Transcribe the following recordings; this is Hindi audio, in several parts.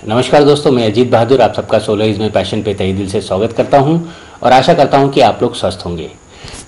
नमस्कार दोस्तों, मैं अजीत बहादुर आप सबका सोलर इज माय पैशन पे तहे दिल से स्वागत करता हूं और आशा करता हूं कि आप लोग स्वस्थ होंगे।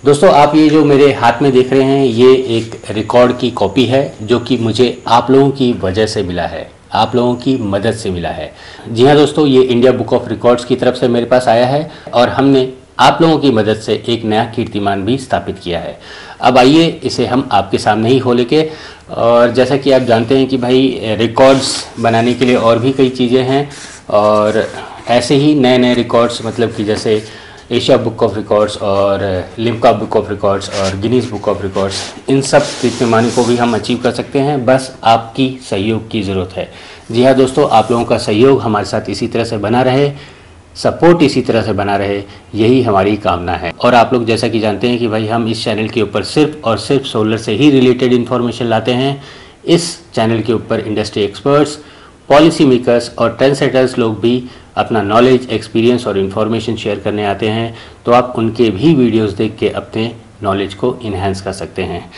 दोस्तों, आप ये जो मेरे हाथ में देख रहे हैं ये एक रिकॉर्ड की कॉपी है जो कि मुझे आप लोगों की वजह से मिला है, आप लोगों की मदद से मिला है। जी हाँ दोस्तों, ये इंडिया बुक ऑफ रिकॉर्ड्स की तरफ से मेरे पास आया है और हमने आप लोगों की मदद से एक नया कीर्तिमान भी स्थापित किया है। अब आइए इसे हम आपके सामने ही खोल के, और जैसा कि आप जानते हैं कि भाई रिकॉर्ड्स बनाने के लिए और भी कई चीज़ें हैं और ऐसे ही नए नए रिकॉर्ड्स, मतलब कि जैसे एशिया बुक ऑफ रिकॉर्ड्स और लिम्का बुक ऑफ रिकॉर्ड्स और गिनीज बुक ऑफ रिकॉर्ड्स, इन सब कीर्तिमानों को भी हम अचीव कर सकते हैं। बस आपकी सहयोग की ज़रूरत है। जी हाँ दोस्तों, आप लोगों का सहयोग हमारे साथ इसी तरह से बना रहे, सपोर्ट इसी तरह से बना रहे, यही हमारी कामना है। और आप लोग जैसा कि जानते हैं कि भाई हम इस चैनल के ऊपर सिर्फ और सिर्फ सोलर से ही रिलेटेड इन्फॉर्मेशन लाते हैं। इस चैनल के ऊपर इंडस्ट्री एक्सपर्ट्स, पॉलिसी मेकर्स और ट्रेंड सेटर्स लोग भी अपना नॉलेज, एक्सपीरियंस और इन्फॉर्मेशन शेयर करने आते हैं, तो आप उनके भी वीडियोस देख के अपने नॉलेज को इन्हेंस कर सकते हैं।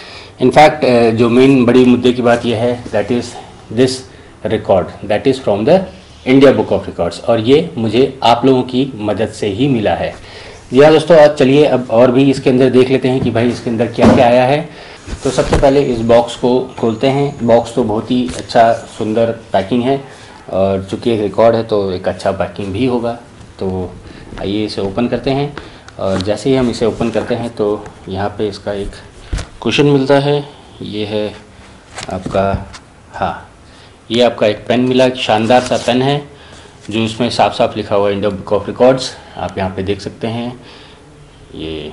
इनफैक्ट जो मेन बड़ी मुद्दे की बात यह है, that is this record that is from the India Book of records, और ये मुझे आप लोगों की मदद से ही मिला है। जी हाँ दोस्तों, आज चलिए अब और भी इसके अंदर देख लेते हैं कि भाई इसके अंदर क्या क्या आया है। तो सबसे पहले इस बॉक्स को खोलते हैं। बॉक्स तो बहुत ही अच्छा सुंदर पैकिंग है और चूँकि एक रिकॉर्ड है तो एक अच्छा पैकिंग भी होगा। तो आइए इसे ओपन करते हैं, और जैसे ही हम इसे ओपन करते हैं तो यहाँ पे इसका एक कुशन मिलता है। ये है आपका, हाँ, ये आपका एक पेन मिला, एक शानदार सा पेन है जो इसमें साफ साफ लिखा हुआ है इंडिया बुक ऑफ रिकॉर्ड्स। आप यहाँ पे देख सकते हैं, ये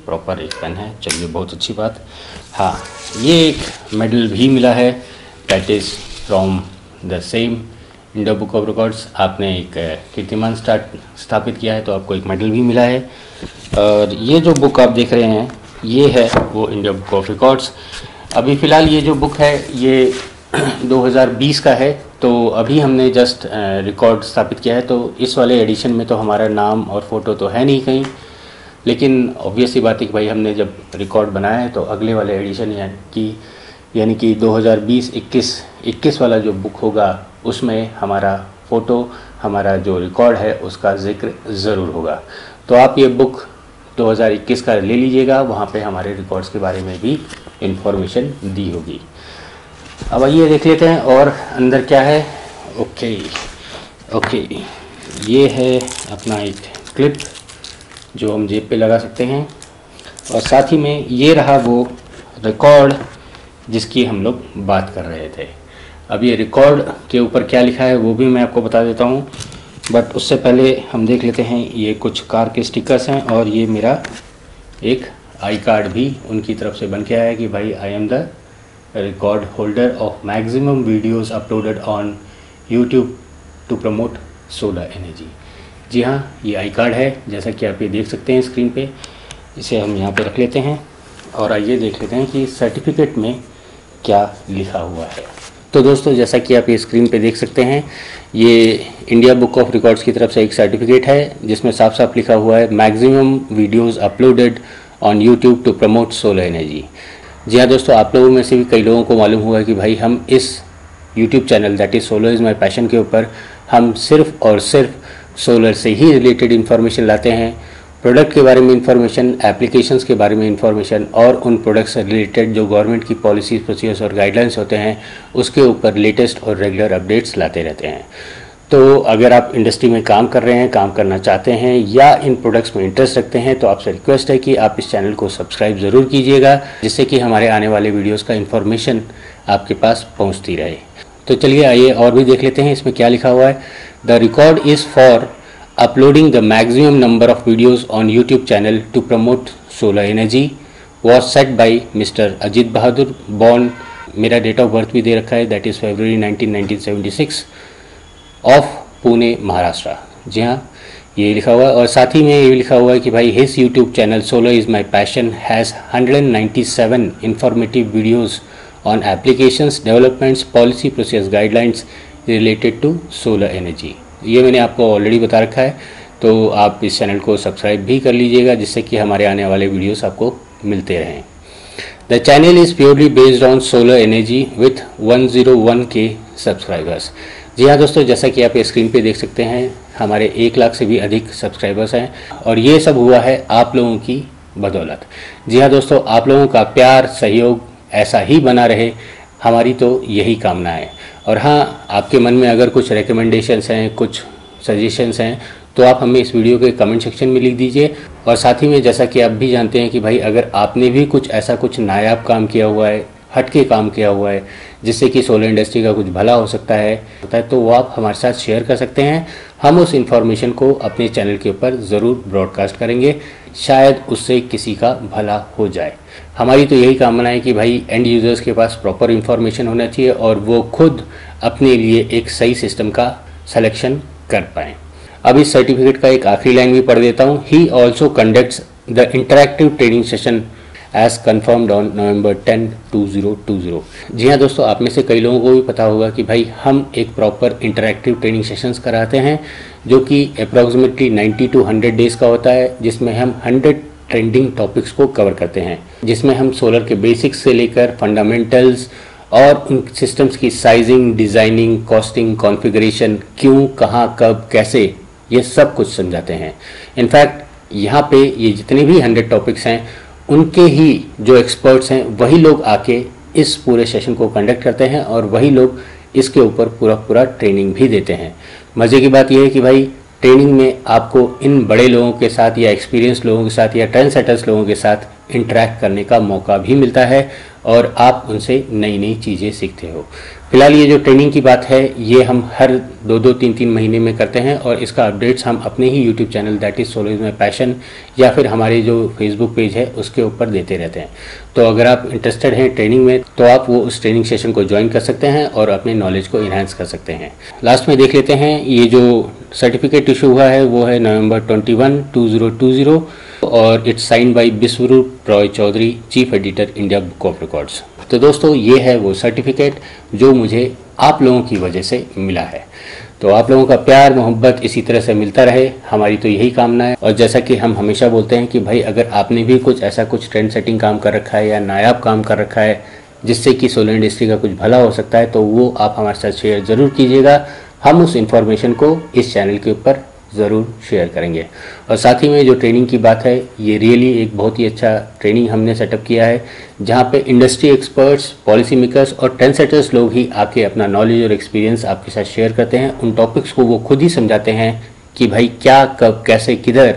प्रॉपर एक पेन है। चलिए, बहुत अच्छी बात। हाँ, ये एक मेडल भी मिला है, that is from the same India Book of records. आपने एक कीर्तिमान स्थापित किया है तो आपको एक मेडल भी मिला है। और ये जो बुक आप देख रहे हैं ये है वो इंडिया बुक ऑफ रिकॉर्ड्स। अभी फ़िलहाल ये जो बुक है ये 2020 का है, तो अभी हमने जस्ट रिकॉर्ड स्थापित किया है। तो इस वाले एडिशन में तो हमारा नाम और फ़ोटो तो है नहीं कहीं, लेकिन ऑब्वियस सी बात है कि भाई हमने जब रिकॉर्ड बनाया है तो अगले वाले एडिशन यानी कि 2020-21 वाला जो बुक होगा उसमें हमारा फ़ोटो, हमारा जो रिकॉर्ड है उसका जिक्र ज़रूर होगा। तो आप ये बुक 2021 का ले लीजिएगा, वहाँ पे हमारे रिकॉर्ड्स के बारे में भी इंफॉर्मेशन दी होगी। अब आइए देख लेते हैं और अंदर क्या है। ओके, ये है अपना एक क्लिप जो हम जेब पे लगा सकते हैं, और साथ ही में ये रहा वो रिकॉर्ड जिसकी हम लोग बात कर रहे थे। अब ये रिकॉर्ड के ऊपर क्या लिखा है वो भी मैं आपको बता देता हूँ, बट उससे पहले हम देख लेते हैं ये कुछ कार के स्टिकर्स हैं, और ये मेरा एक आई कार्ड भी उनकी तरफ से बन के आया है कि भाई I am the record holder of maximum videos uploaded on YouTube to promote solar energy। जी हाँ, ये आई कार्ड है, जैसा कि आप ये देख सकते हैं स्क्रीन पे। इसे हम यहाँ पे रख लेते हैं और आइए देख लेते हैं कि सर्टिफिकेट में क्या लिखा हुआ है। तो दोस्तों, जैसा कि आप ये स्क्रीन पे देख सकते हैं, ये इंडिया बुक ऑफ रिकॉर्ड्स की तरफ से एक सर्टिफिकेट है जिसमें साफ साफ लिखा हुआ है maximum videos uploaded on YouTube to promote solar energy. जी हाँ दोस्तों, आप लोगों में से भी कई लोगों को मालूम हुआ है कि भाई हम इस YouTube channel that is solar is my passion के ऊपर हम सिर्फ और सिर्फ सोलर से ही रिलेटेड इन्फॉर्मेशन लाते हैं। प्रोडक्ट के बारे में इन्फॉर्मेशन, एप्लीकेशंस के बारे में इन्फॉर्मेशन, और उन प्रोडक्ट्स से रिलेटेड जो गवर्नमेंट की पॉलिसीज, प्रोसीजर्स और गाइडलाइंस होते हैं उसके ऊपर लेटेस्ट और रेगुलर अपडेट्स लाते रहते हैं। तो अगर आप इंडस्ट्री में काम कर रहे हैं, काम करना चाहते हैं या इन प्रोडक्ट्स में इंटरेस्ट रखते हैं तो आपसे रिक्वेस्ट है कि आप इस चैनल को सब्सक्राइब ज़रूर कीजिएगा, जिससे कि हमारे आने वाले वीडियोस का इन्फॉर्मेशन आपके पास पहुंचती रहे। तो चलिए आइए और भी देख लेते हैं इसमें क्या लिखा हुआ है। The record is for uploading the maximum number of videos on YouTube channel to promote solar energy was set by mister Ajit Bahadur, born, मेरा डेट ऑफ बर्थ भी दे रखा है, that is February 1976 of Pune, Maharashtra. जी हाँ, ये लिखा हुआ है, और साथ ही में ये लिखा हुआ है कि भाई his YouTube channel Solar is My Passion has 197 informative videos on applications, developments, policy, process, guidelines related to solar energy. ये मैंने आपको ऑलरेडी बता रखा है, तो आप इस चैनल को सब्सक्राइब भी कर लीजिएगा, जिससे कि हमारे आने वाले वीडियोस आपको मिलते रहें। The channel is purely based on solar energy with 101K subscribers. जी हाँ दोस्तों, जैसा कि आप ये स्क्रीन पे देख सकते हैं, हमारे 1 लाख से भी अधिक सब्सक्राइबर्स हैं और ये सब हुआ है आप लोगों की बदौलत। जी हाँ दोस्तों, आप लोगों का प्यार सहयोग ऐसा ही बना रहे, हमारी तो यही कामना है। और हाँ, आपके मन में अगर कुछ रिकमेंडेशंस हैं, कुछ सजेशंस हैं, तो आप हमें इस वीडियो के कमेंट सेक्शन में लिख दीजिए। और साथ ही में जैसा कि आप भी जानते हैं कि भाई अगर आपने भी कुछ ऐसा कुछ नायाब काम किया हुआ है, हटके काम किया हुआ है, जिससे कि सोलर इंडस्ट्री का कुछ भला हो सकता है, तो वो आप हमारे साथ शेयर कर सकते हैं। हम उस इन्फॉर्मेशन को अपने चैनल के ऊपर ज़रूर ब्रॉडकास्ट करेंगे, शायद उससे किसी का भला हो जाए। हमारी तो यही कामना है कि भाई एंड यूज़र्स के पास प्रॉपर इन्फॉर्मेशन होना चाहिए और वो खुद अपने लिए एक सही सिस्टम का सिलेक्शन कर पाएँ। अब इस सर्टिफिकेट का एक आखिरी लाइन भी पढ़ देता हूँ। He also conducts the interactive training session as confirmed on November 10, 2020। जी हाँ दोस्तों, आप में से कई लोगों को भी पता होगा कि भाई हम एक प्रॉपर इंटरैक्टिव ट्रेनिंग सेशंस कराते हैं, जो कि अप्रॉक्सीमेटली 90 to 100 डेज़ का होता है, जिसमें हम 100 ट्रेंडिंग टॉपिक्स को कवर करते हैं, जिसमें हम सोलर के बेसिक्स से लेकर फंडामेंटल्स और उन सिस्टम्स की साइजिंग, डिज़ाइनिंग, कॉस्टिंग, कॉन्फ़िगरेशन, क्यों, कहाँ, कब, कैसे, ये सब कुछ समझाते हैं। इनफैक्ट यहाँ पे ये जितने भी 100 टॉपिक्स हैं, उनके ही जो एक्सपर्ट्स हैं वही लोग आके इस पूरे सेशन को कंडक्ट करते हैं और वही लोग इसके ऊपर पूरा ट्रेनिंग भी देते हैं। मज़े की बात यह है कि भाई ट्रेनिंग में आपको इन बड़े लोगों के साथ या एक्सपीरियंस लोगों के साथ या ट्रेंड सेटर्स लोगों के साथ इंटरेक्ट करने का मौका भी मिलता है और आप उनसे नई नई चीज़ें सीखते हो। फिलहाल ये जो ट्रेनिंग की बात है, ये हम हर 2-2, 3-3 महीने में करते हैं और इसका अपडेट्स हम अपने ही YouTube channel that is solar is my passion या फिर हमारे जो फेसबुक पेज है उसके ऊपर देते रहते हैं। तो अगर आप इंटरेस्टेड हैं ट्रेनिंग में, तो आप वो उस ट्रेनिंग सेशन को ज्वाइन कर सकते हैं और अपने नॉलेज को इन्हांस कर सकते हैं। लास्ट में देख लेते हैं, ये जो सर्टिफिकेट इशू हुआ है वो है November 21, 2020 और it's sign by Biswaroop Roy Chowdhury, chief editor, India Book of Records. तो दोस्तों, ये है वो सर्टिफिकेट जो मुझे आप लोगों की वजह से मिला है। तो आप लोगों का प्यार मोहब्बत इसी तरह से मिलता रहे, हमारी तो यही कामना है। और जैसा कि हम हमेशा बोलते हैं कि भाई अगर आपने भी कुछ ऐसा कुछ ट्रेंड सेटिंग काम कर रखा है या नायाब काम कर रखा है जिससे कि सोलर इंडस्ट्री का कुछ भला हो सकता है, तो वो आप हमारे साथ शेयर ज़रूर कीजिएगा। हम उस इन्फॉर्मेशन को इस चैनल के ऊपर ज़रूर शेयर करेंगे। और साथ ही में जो ट्रेनिंग की बात है, ये रियली एक बहुत ही अच्छा ट्रेनिंग हमने सेटअप किया है, जहाँ पे इंडस्ट्री एक्सपर्ट्स, पॉलिसी मेकर्स और ट्रेंड सेटर्स लोग ही आके अपना नॉलेज और एक्सपीरियंस आपके साथ शेयर करते हैं। उन टॉपिक्स को वो खुद ही समझाते हैं कि भाई क्या, कब, कैसे, किधर,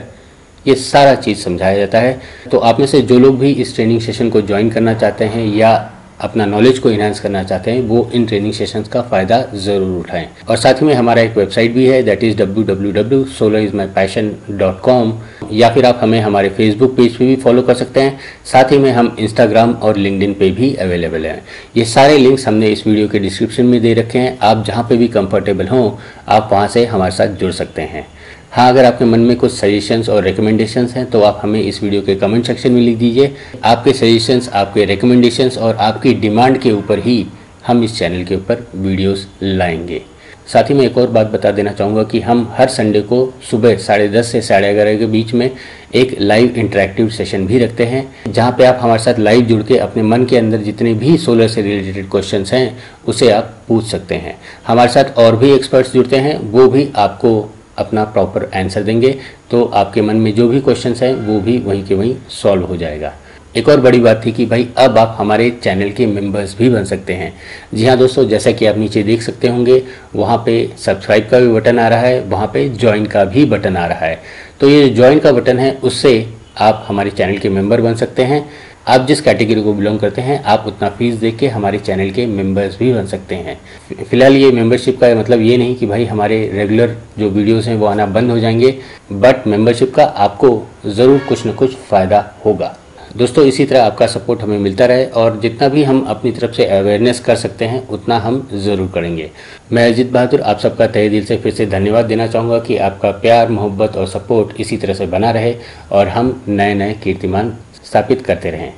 ये सारा चीज़ समझाया जाता है। तो आप में से जो लोग भी इस ट्रेनिंग सेशन को ज्वाइन करना चाहते हैं या अपना नॉलेज को इन्हांस करना चाहते हैं, वो इन ट्रेनिंग सेशंस का फ़ायदा ज़रूर उठाएं। और साथ ही में हमारा एक वेबसाइट भी है, दैट इज़ www.solarismypassion.com, या फिर आप हमें हमारे फेसबुक पेज पे भी फॉलो कर सकते हैं। साथ ही में हम इंस्टाग्राम और लिंक्डइन पे भी अवेलेबल हैं। ये सारे लिंक्स हमने इस वीडियो के डिस्क्रिप्शन में दे रखे हैं। आप जहाँ पे भी कंफर्टेबल हों, आप वहाँ से हमारे साथ जुड़ सकते हैं। हाँ, अगर आपके मन में कुछ सजेशंस और रिकमेंडेशंस हैं तो आप हमें इस वीडियो के कमेंट सेक्शन में लिख दीजिए। आपके सजेशंस, आपके रिकमेंडेशंस और आपकी डिमांड के ऊपर ही हम इस चैनल के ऊपर वीडियोस लाएंगे। साथ ही मैं एक और बात बता देना चाहूँगा कि हम हर संडे को सुबह 10:30 से 11:30 के बीच में एक लाइव इंटरेक्टिव सेशन भी रखते हैं, जहाँ पे आप हमारे साथ लाइव जुड़ के अपने मन के अंदर जितने भी सोलर से रिलेटेड क्वेश्चंस हैं उसे आप पूछ सकते हैं। हमारे साथ और भी एक्सपर्ट्स जुड़ते हैं, वो भी आपको अपना प्रॉपर आंसर देंगे, तो आपके मन में जो भी क्वेश्चंस हैं वो भी वहीं के वहीं सॉल्व हो जाएगा। एक और बड़ी बात थी कि भाई अब आप हमारे चैनल के मेंबर्स भी बन सकते हैं। जी हाँ दोस्तों, जैसा कि आप नीचे देख सकते होंगे, वहाँ पे सब्सक्राइब का भी बटन आ रहा है, वहाँ पे ज्वाइन का भी बटन आ रहा है। तो ये ज्वाइन का बटन है, उससे आप हमारे चैनल के मेंबर बन सकते हैं। आप जिस कैटेगरी को बिलोंग करते हैं, आप उतना फीस दे के हमारे चैनल के मेंबर्स भी बन सकते हैं। फिलहाल ये मेंबरशिप का मतलब ये नहीं कि भाई हमारे रेगुलर जो वीडियोस हैं वो आना बंद हो जाएंगे, बट मेंबरशिप का आपको ज़रूर कुछ न कुछ फ़ायदा होगा। दोस्तों, इसी तरह आपका सपोर्ट हमें मिलता रहे और जितना भी हम अपनी तरफ से अवेयरनेस कर सकते हैं उतना हम ज़रूर करेंगे। मैं अजीत बहादुर आप सबका तहे दिल से फिर से धन्यवाद देना चाहूँगा कि आपका प्यार, मोहब्बत और सपोर्ट इसी तरह से बना रहे और हम नए नए कीर्तिमान स्थापित करते रहें।